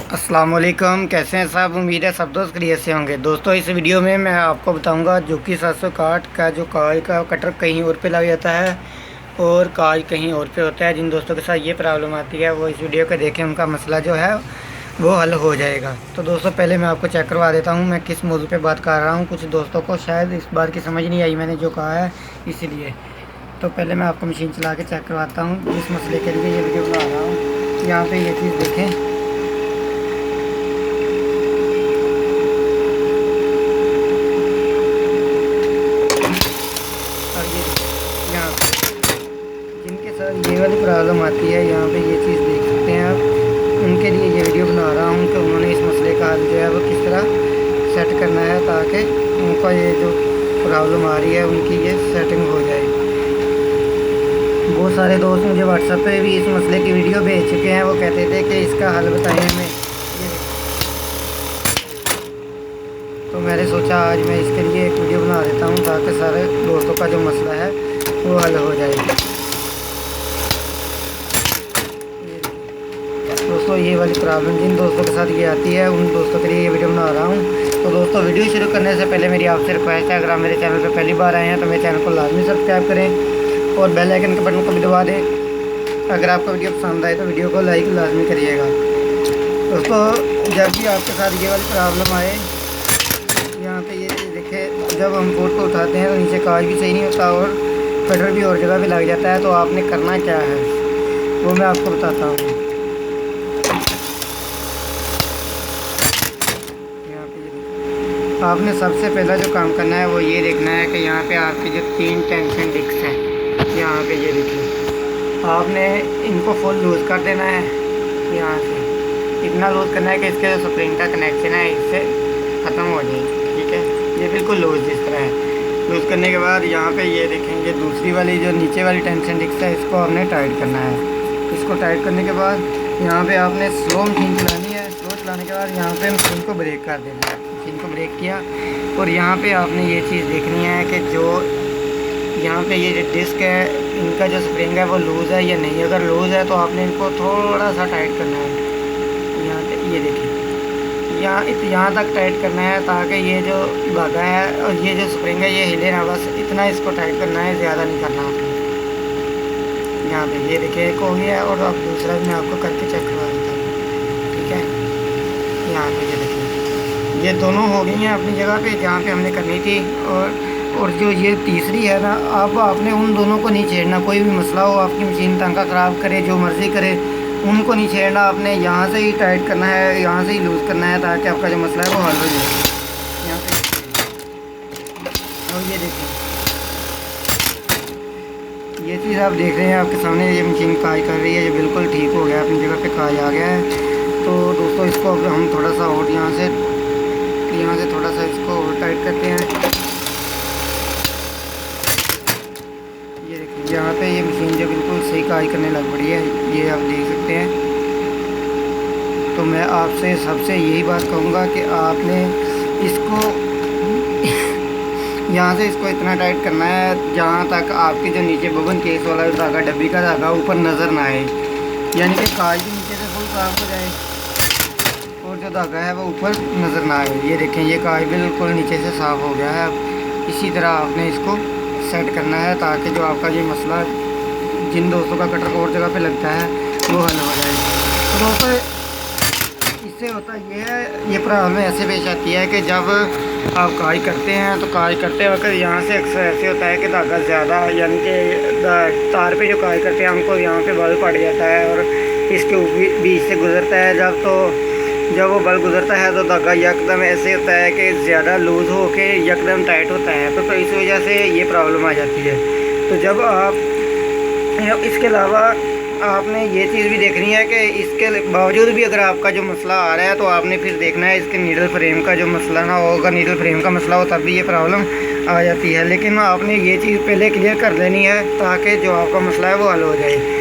अस्सलाम वालेकुम। कैसे हैं साहब? उम्मीद है सब दोस्त खैरियत से होंगे। दोस्तों इस वीडियो में मैं आपको बताऊंगा जुकी 760 का जो काज का कटर कहीं और पे लग जाता है और काज कहीं और पे होता है। जिन दोस्तों के साथ ये प्रॉब्लम आती है वो इस वीडियो को देखें, उनका मसला जो है वो हल हो जाएगा। तो दोस्तों पहले मैं आपको चेक करवा देता हूँ मैं किस मौजू पे बात कर रहा हूँ। कुछ दोस्तों को शायद इस बार की समझ नहीं आई मैंने जो कहा है, इसीलिए। तो पहले मैं आपको मशीन चला के चेक करवाता हूँ जिस मसले के लिए ये वीडियो बना रहा हूँ। यहाँ पर ये चीज़ देखें, और ये यहाँ पे जिनके साथ ये वाली प्रॉब्लम आती है, यहाँ पे ये चीज़ देख सकते हैं आप। उनके लिए ये वीडियो बना रहा हूँ कि उन्होंने इस मसले का हल जो है वो किस तरह सेट करना है ताकि उनका ये जो प्रॉब्लम आ रही है उनकी ये सेटिंग हो जाए। बहुत सारे दोस्त मुझे व्हाट्सएप पे भी इस मसले की वीडियो भेज चुके हैं। वो कहते थे कि इसका हल बताएं हमें। तो मैंने सोचा आज मैं इसके लिए एक वीडियो बना देता हूँ ताकि सारे दोस्तों का जो मसला है वो हल हो जाए। दोस्तों ये वाली प्रॉब्लम जिन दोस्तों के साथ ये आती है उन दोस्तों के लिए ये वीडियो बना रहा हूँ। तो दोस्तों वीडियो शुरू करने से पहले मेरी आपसे रिक्वेस्ट है, अगर आप मेरे चैनल पर पहली बार आए हैं तो मेरे चैनल को लाजमी सब्सक्राइब करें और बेल आइकन के बटन को भी दबा दें। अगर आपको वीडियो पसंद आए तो वीडियो को लाइक लाजमी करिएगा। दोस्तों जब भी आपके साथ ये वाली प्रॉब्लम आए, यहाँ पे ये देखें, जब हम बोर्ड को उठाते हैं तो नीचे काज भी सही नहीं होता और कटर भी और जगह पे लग जाता है। तो आपने करना क्या है वो मैं आपको बताता हूँ। यहाँ पे ये आपने सबसे पहला जो काम करना है वो ये देखना है कि यहाँ पे आपकी जो 3 टेंशन डिस्क हैं, यहाँ पे ये देखिए, आपने इनको फुल लूज़ कर देना है। यहाँ से इतना लूज़ करना है कि इसके जो स्प्रिंग का कनेक्शन है इससे ख़त्म हो जाए। ठीक है, ये बिल्कुल लूज़ जिस तरह है। लूज़ करने के बाद यहाँ पे ये देखेंगे दूसरी वाली जो नीचे वाली टेंशन डिस्क है इसको आपने टाइट करना है। इसको टाइट करने के बाद यहाँ पे आपने स्लो मशीन चलानी है। स्लो चलाने के बाद यहाँ पे मशीन को ब्रेक कर देना है। मशीन को ब्रेक किया और यहाँ पे आपने ये चीज़ देखनी है कि जो यहाँ पे ये जो डिस्क है इनका जो स्प्रिंग है वो लूज़ है या नहीं। अगर लूज़ है तो आपने इनको थोड़ा सा टाइट करना है। यहाँ पे ये देखिए, यहाँ तक टाइट करना है ताकि ये जो धागा है और ये जो स्प्रिंग है ये हिले ना, बस इतना इसको टाइट करना है, ज़्यादा नहीं करना आपने। यहाँ पे ये देखिए एक हो गया और अब दूसरा भी मैं आपको करके चेक करवा देता हूँ। ठीक है, यहाँ पे ये देखिए ये दोनों हो गई हैं अपनी जगह पे जहाँ पे हमने करनी थी। और जो ये तीसरी है ना, अब आपने उन दोनों को नहीं छेड़ना। कोई भी मसला हो, आपकी मशीन टांका ख़राब करे, जो मर्ज़ी करे, उनको नहीं छेड़ना। आपने यहाँ से ही टाइट करना है, यहाँ से ही लूज़ करना है ताकि आपका जो मसला है वो हल हो जाए। यहाँ पे और ये देखिए, ये चीज़ आप देख रहे हैं आपके सामने, ये मशीन काज कर रही है, ये बिल्कुल ठीक हो गया, अपनी जगह पे काज आ गया है। तो दोस्तों इसको अब हम थोड़ा सा और यहाँ से थोड़ा सा इसको और टाइट करते हैं। ये देखिए यहाँ पे ये मशीन जो बिल्कुल सही काज करने लग पड़ी है, ये आप देख सकते हैं। तो मैं आपसे सबसे यही बात कहूँगा कि आपने इसको यहाँ से इसको इतना टाइट करना है जहाँ तक आपके जो नीचे बबन केस वाला धागा, डब्बी का धागा ऊपर नज़र ना आए, यानी कि काज भी नीचे से फुल साफ हो जाए और जो धागा है वो ऊपर नज़र ना आए। ये देखें ये काज बिल्कुल नीचे से साफ़ हो गया है। अब इसी तरह आपने इसको सेट करना है ताकि जो आपका ये मसला जिन दोस्तों का कटर और जगह पे लगता है वो हल हो जाए। तो दोस्तों इससे होता ये है, ये प्रॉब्लम ऐसे पेश आती है कि जब आप काज करते हैं तो काज करते वक्त यहाँ से अक्सर ऐसे होता है कि धागा ज़्यादा, यानी कि तार पे जो काज करते हैं हमको यहाँ पे बल पड़ जाता है और इसके बीच से गुज़रता है। जब वो बल गुज़रता है तो धागा यकदम ऐसे होता है कि ज़्यादा लूज़ हो के यकदम टाइट होता है। तो इस वजह से ये प्रॉब्लम आ जाती है। तो जब आप इसके अलावा आपने ये चीज़ भी देखनी है कि इसके बावजूद भी अगर आपका जो मसला आ रहा है तो आपने फिर देखना है इसके नीडल फ्रेम का जो मसला ना होगा, नीडल फ्रेम का मसला हो तब भी ये प्रॉब्लम आ जाती है। लेकिन आपने ये चीज़ पहले क्लियर कर लेनी है ताकि जो आपका मसला है वो हल हो जाए।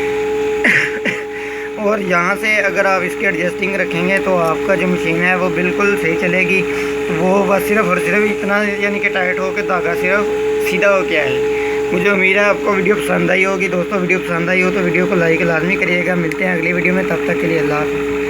और यहाँ से अगर आप इसकी एडजस्टिंग रखेंगे तो आपका जो मशीन है वो बिल्कुल सही चलेगी। वो बस सिर्फ और सिर्फ इतना यानी कि टाइट हो के धागा सिर्फ सीधा हो के आए। मुझे उम्मीद है आपको वीडियो पसंद आई होगी। दोस्तों वीडियो पसंद आई हो तो वीडियो को लाइक लाजमी करिएगा। मिलते हैं अगली वीडियो में, तब तक के लिए अल्लाह हाफ़िज़।